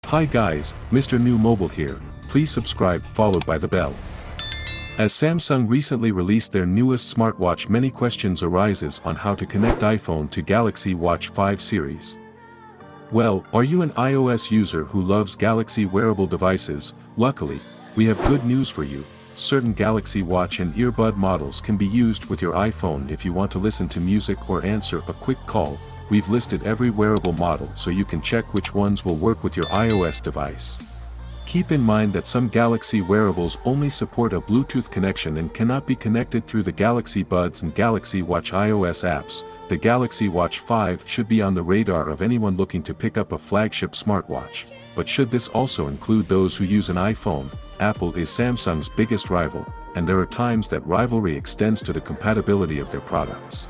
Hi guys, Mrnewmobile here, please subscribe followed by the bell. As Samsung recently released their newest smartwatch, many questions arises on how to connect iPhone to Galaxy Watch 5 series. Well, are you an iOS user who loves Galaxy wearable devices? Luckily, we have good news for you. Certain Galaxy Watch and earbud models can be used with your iPhone if you want to listen to music or answer a quick call. We've listed every wearable model so you can check which ones will work with your iOS device. Keep in mind that some Galaxy wearables only support a Bluetooth connection and cannot be connected through the Galaxy Buds and Galaxy Watch iOS apps. The Galaxy Watch 5 should be on the radar of anyone looking to pick up a flagship smartwatch, but should this also include those who use an iPhone? Apple is Samsung's biggest rival, and there are times that rivalry extends to the compatibility of their products.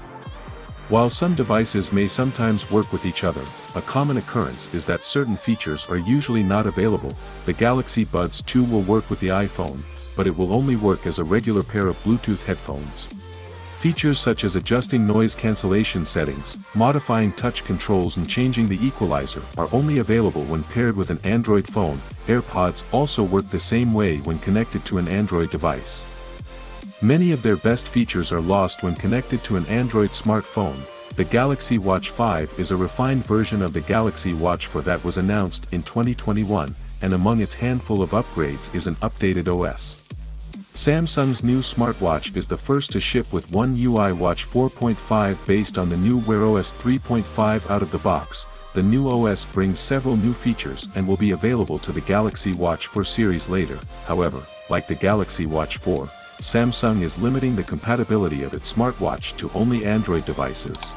While some devices may sometimes work with each other, a common occurrence is that certain features are usually not available. The Galaxy Buds 2 will work with the iPhone, but it will only work as a regular pair of Bluetooth headphones. Features such as adjusting noise cancellation settings, modifying touch controls and changing the equalizer are only available when paired with an Android phone. AirPods also work the same way when connected to an Android device. Many of their best features are lost when connected to an Android smartphone. The Galaxy Watch 5 is a refined version of the Galaxy Watch 4 that was announced in 2021, and among its handful of upgrades is an updated OS. Samsung's new smartwatch is the first to ship with One UI Watch 4.5 based on the new Wear OS 3.5 out of the box. The new OS brings several new features and will be available to the Galaxy Watch 4 series later. However, like the Galaxy Watch 4, Samsung is limiting the compatibility of its smartwatch to only Android devices.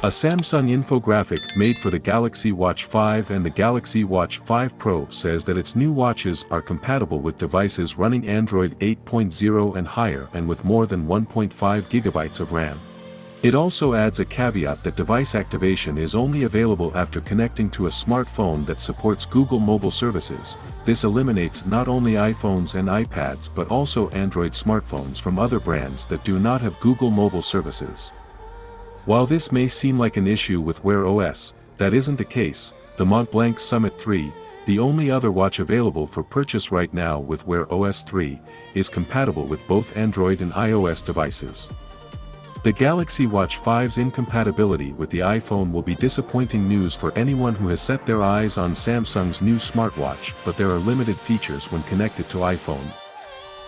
A Samsung infographic made for the Galaxy Watch 5 and the Galaxy Watch 5 Pro says that its new watches are compatible with devices running Android 8.0 and higher and with more than 1.5 GB of RAM. It also adds a caveat that device activation is only available after connecting to a smartphone that supports Google mobile services. This eliminates not only iPhones and iPads but also Android smartphones from other brands that do not have Google mobile services. While this may seem like an issue with Wear OS, that isn't the case. The Montblanc Summit 3, the only other watch available for purchase right now with Wear OS 3, is compatible with both Android and iOS devices. The Galaxy Watch 5's incompatibility with the iPhone will be disappointing news for anyone who has set their eyes on Samsung's new smartwatch, but there are limited features when connected to iPhone.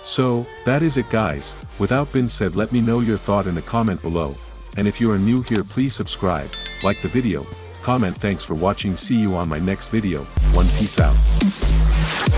So, that is it guys. Without being said, let me know your thought in the comment below, and if you are new here please subscribe, like the video, comment. Thanks for watching, see you on my next video. Peace out.